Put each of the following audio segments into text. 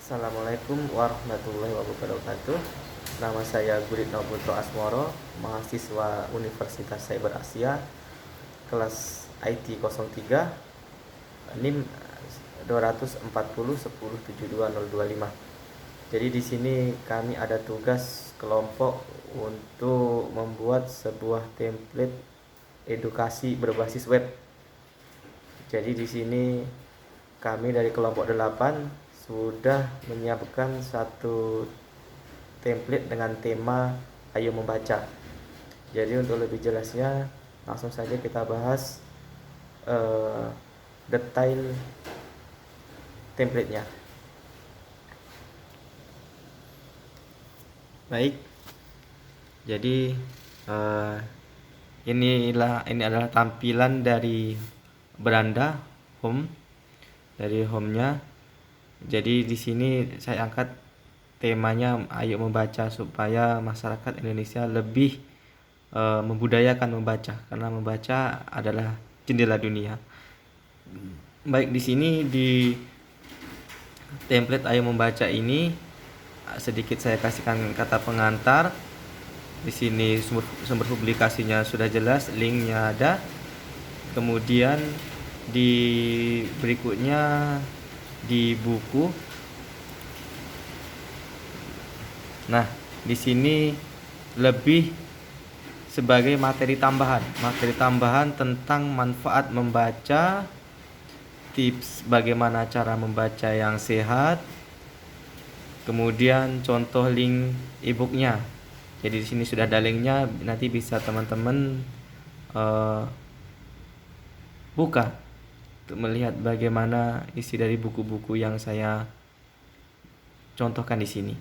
Assalamualaikum warahmatullahi wabarakatuh. Nama saya Guritno Putro Asmoro, mahasiswa Universitas Cyber Asia, kelas IT 03, NIM 240 10 72025. Jadi di sini kami ada tugas kelompok untuk membuat sebuah template edukasi berbasis web. Jadi di sini kami dari kelompok 8 sudah menyiapkan satu template dengan tema Ayo Membaca. Jadi untuk lebih jelasnya langsung saja kita bahas detail templatenya. Baik, jadi ini adalah tampilan dari beranda home, dari home-nya. Jadi di sini saya angkat temanya Ayo Membaca supaya masyarakat Indonesia lebih membudayakan membaca, karena membaca adalah jendela dunia. Baik, di sini di template Ayo Membaca ini sedikit saya kasihkan kata pengantar. Di sini sumber publikasinya sudah jelas, linknya ada. Kemudian di berikutnya di buku. Nah, di sini lebih sebagai materi tambahan tentang manfaat membaca, tips bagaimana cara membaca yang sehat, kemudian contoh link e-booknya. Jadi di sini sudah ada linknya, nanti bisa teman-teman buka untuk melihat bagaimana isi dari buku-buku yang saya contohkan di sini.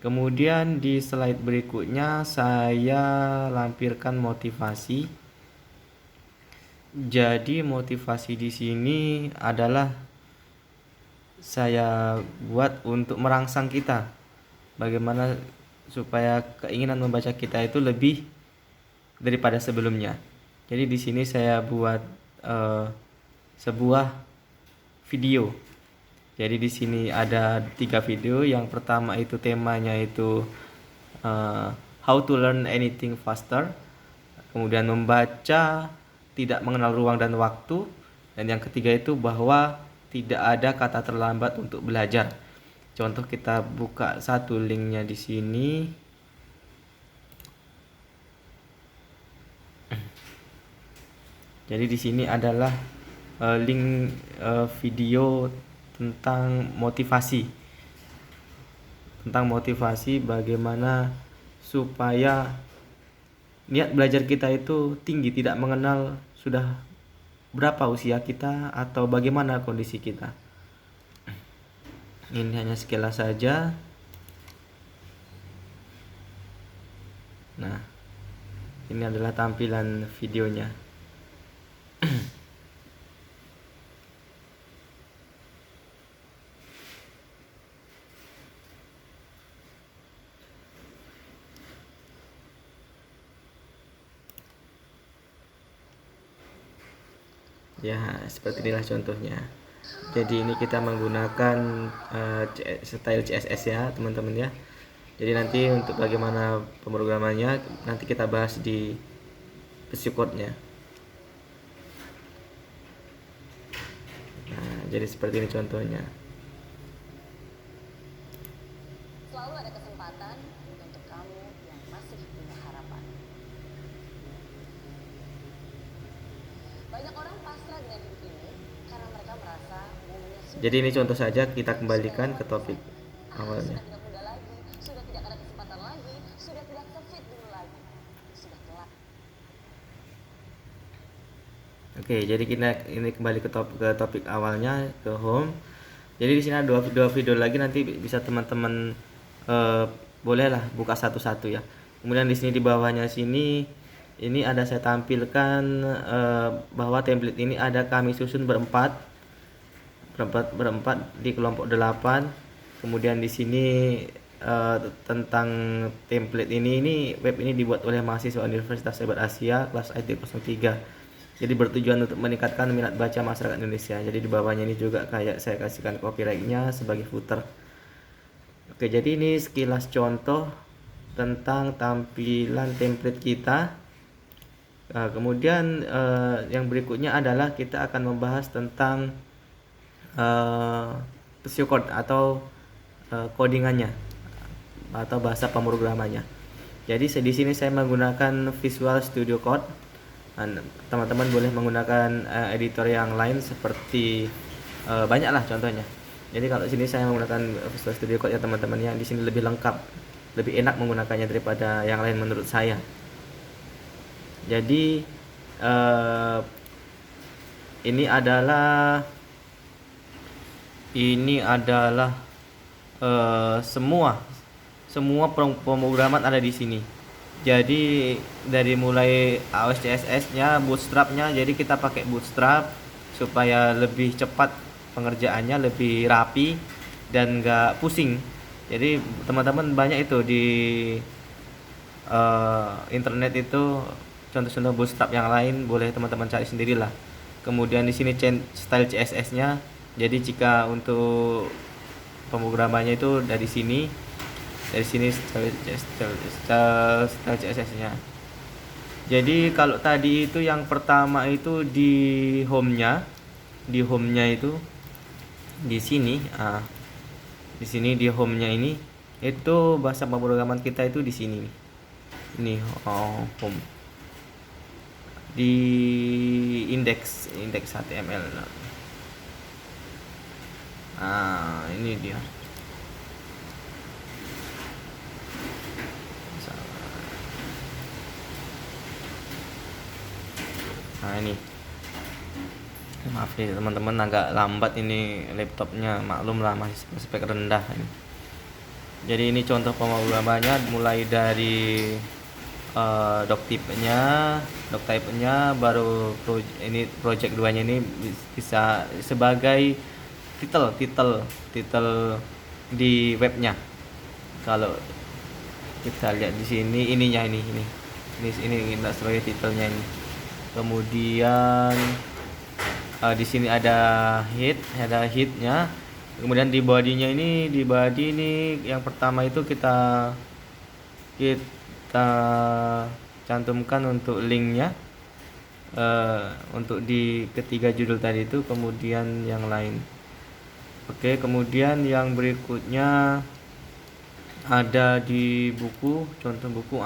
Kemudian di slide berikutnya saya lampirkan motivasi. Jadi motivasi di sini adalah saya buat untuk merangsang kita, bagaimana supaya keinginan membaca kita itu lebih daripada sebelumnya. Jadi di sini saya buat sebuah video. Jadi di sini ada 3 video. Yang pertama itu temanya itu how to learn anything faster. Kemudian membaca tidak mengenal ruang dan waktu. Dan yang ketiga itu bahwa tidak ada kata terlambat untuk belajar. Contoh, kita buka satu linknya di sini. Jadi di sini adalah link video tentang motivasi bagaimana supaya niat belajar kita itu tinggi, tidak mengenal sudah berapa usia kita atau bagaimana kondisi kita. Ini hanya sekilas saja. Nah, ini adalah tampilan videonya. Ya, seperti inilah contohnya. Jadi ini kita menggunakan style CSS ya, teman-teman ya. Jadi nanti untuk bagaimana pemrogramannya nanti kita bahas di Code-nya. Nah, jadi seperti ini contohnya. Selalu ada kesempatan untuk kamu yang masih punya harapan. Banyak orang pasrah dengan hidup ini karena mereka merasa umurnya sudah. Jadi ini contoh saja, kita kembalikan ke topik awalnya. Sudah tidak muda lagi, sudah tidak ada kesempatan lagi, sudah tidak se-fit dulu lagi, sudah telat. Oke, jadi kita ini kembali ke topik awalnya, ke home. Jadi di sini ada dua video lagi, nanti bisa teman-teman bolehlah buka satu-satu ya. Kemudian di sini di bawahnya sini ini ada saya tampilkan bahwa template ini ada kami susun berempat di kelompok 8. Kemudian di sini tentang template ini web ini dibuat oleh mahasiswa Universitas Cyber Asia kelas IT 03. Jadi bertujuan untuk meningkatkan minat baca masyarakat Indonesia. Jadi di bawahnya ini juga kayak saya kasihkan copyright-nya sebagai footer. Oke, jadi ini sekilas contoh tentang tampilan template kita. Nah, kemudian yang berikutnya adalah kita akan membahas tentang pseudocode atau codingannya atau bahasa pemrogramannya. Jadi di sini saya menggunakan Visual Studio Code. Teman-teman boleh menggunakan editor yang lain seperti banyaklah contohnya. Jadi kalau sini saya menggunakan Visual Studio Code ya teman-teman, yang di sini lebih lengkap, lebih enak menggunakannya daripada yang lain menurut saya. Jadi ini adalah semua pemrograman ada di sini. Jadi dari mulai AOS CSS-nya, Bootstrap-nya, jadi kita pakai Bootstrap supaya lebih cepat pengerjaannya, lebih rapi dan nggak pusing. Jadi teman-teman banyak itu di internet itu contoh-contoh Bootstrap yang lain, boleh teman-teman cari sendirilah. Kemudian di sini style CSS-nya. Jadi jika untuk pemrogramannya itu dari sini style CSS-nya. Jadi kalau tadi itu yang pertama itu di home-nya itu di sini. Di sini di home-nya ini itu bahasa pemrograman kita itu di sini. Ini home. Di index HTML. Ini dia. Ini. Maaf nih teman-teman, agak lambat ini laptopnya, maklum lah masih spek rendah ini. Jadi ini contoh pemrogramannya mulai dari doctype-nya, baru project 2-nya ini bisa sebagai title di webnya. Kalau kita lihat di sini ininya ini sebagai titelnya ini. Kemudian di sini ada headnya. Kemudian di body ini yang pertama itu kita cantumkan untuk linknya, untuk di ketiga judul tadi itu, kemudian yang lain. Oke, kemudian yang berikutnya ada di buku, contoh buku.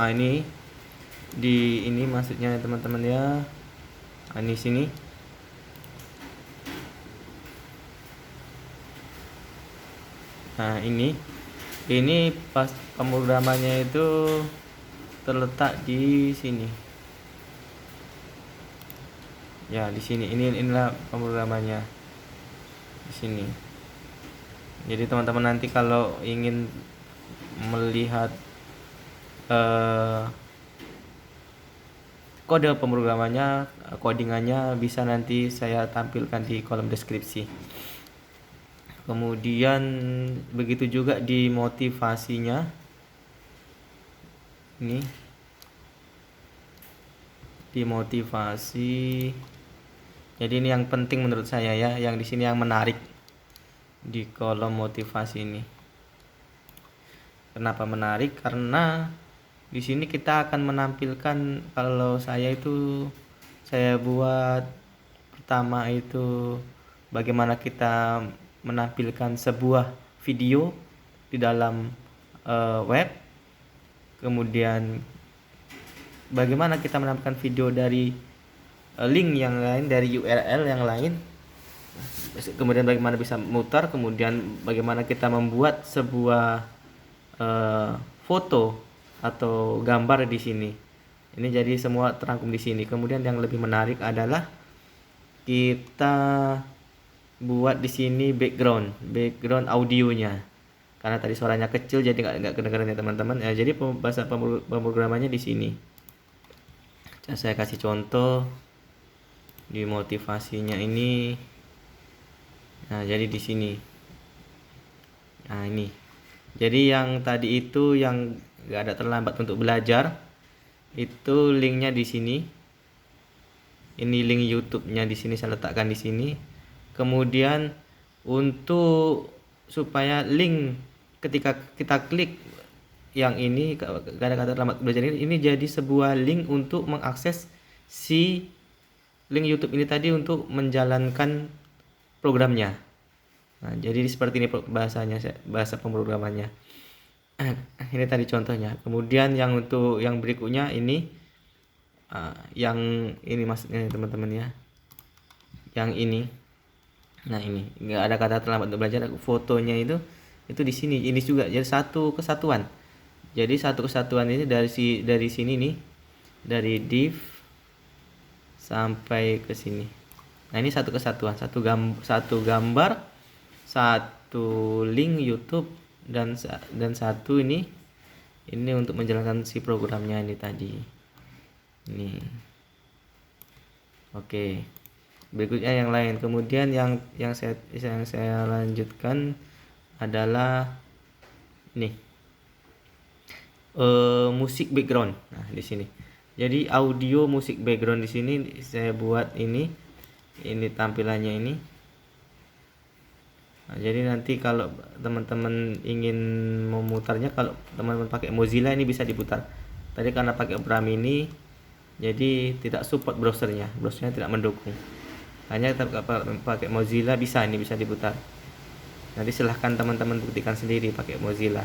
Ini maksudnya teman-teman ya. Ini sini. Nah, ini pas pemrogramannya itu terletak di sini. Ya, di sini. Inilah pemrogramannya. Di sini. Jadi teman-teman nanti kalau ingin melihat kode pemrogramannya, codingannya, bisa nanti saya tampilkan di kolom deskripsi. Kemudian begitu juga di motivasinya. Ini di motivasi. Jadi ini yang penting menurut saya ya, yang di sini yang menarik di kolom motivasi ini. Kenapa menarik? Karena di sini kita akan menampilkan, kalau saya buat pertama itu bagaimana kita menampilkan sebuah video di dalam web. Kemudian bagaimana kita menampilkan video dari link yang lain, dari URL yang lain. Kemudian bagaimana bisa mutar, kemudian bagaimana kita membuat sebuah foto atau gambar di sini. Ini jadi semua terangkum di sini. Kemudian yang lebih menarik adalah kita buat di sini background audionya. Karena tadi suaranya kecil jadi nggak kedengaran ya teman-teman. Ya, jadi bahasa pemrogramannya di sini. Saya kasih contoh di motivasinya ini. Nah, jadi di sini. Nah, ini. Jadi yang tadi itu yang nggak ada terlambat untuk belajar, itu linknya di sini. Ini link YouTube-nya di sini saya letakkan di sini. Kemudian untuk supaya link ketika kita klik yang ini kata-kata selamat belajar ini jadi sebuah link untuk mengakses si link YouTube ini tadi untuk menjalankan programnya. Nah, jadi seperti ini bahasanya, bahasa pemrogramannya. Ini tadi contohnya. Kemudian yang untuk yang berikutnya ini yang ini maksudnya teman-teman ya. Yang ini. Nah, ini nggak ada kata terlambat untuk belajar. Fotonya itu di sini. Ini juga jadi satu kesatuan. Jadi satu kesatuan ini dari sini nih. Dari div sampai ke sini. Nah, ini satu kesatuan, satu gambar, satu link YouTube dan satu ini untuk menjalankan si programnya ini tadi. Ini. Oke. Berikutnya yang lain. Kemudian yang saya lanjutkan adalah ini. Musik background. Nah, di sini. Jadi audio musik background di sini saya buat ini tampilannya ini. Nah, jadi nanti kalau teman-teman ingin memutarnya, kalau teman-teman pakai Mozilla ini bisa diputar. Tadi karena pakai Opera Mini jadi tidak support browsernya tidak mendukung. Hanya pakai Mozilla bisa diputar. Nanti silahkan teman-teman buktikan sendiri pakai Mozilla.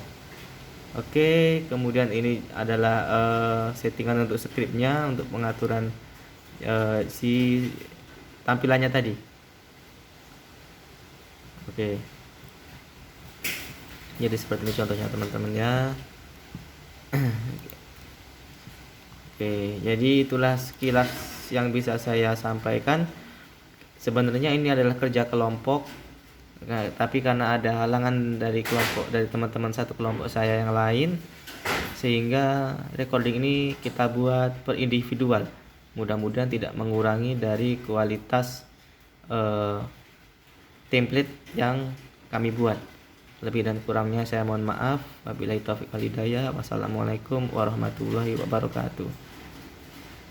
Oke, kemudian ini adalah settingan untuk scriptnya, untuk pengaturan si tampilannya tadi. Oke. Jadi seperti ini contohnya teman-teman ya. Oke, jadi itulah sekilas yang bisa saya sampaikan. Sebenarnya ini adalah kerja kelompok. Nah, tapi karena ada halangan dari teman-teman satu kelompok saya yang lain, sehingga recording ini kita buat per individual. Mudah-mudahan tidak mengurangi dari kualitas template yang kami buat. Lebih dan kurangnya saya mohon maaf. Wabillahi taufiq wal hidayah. Wassalamualaikum warahmatullahi wabarakatuh.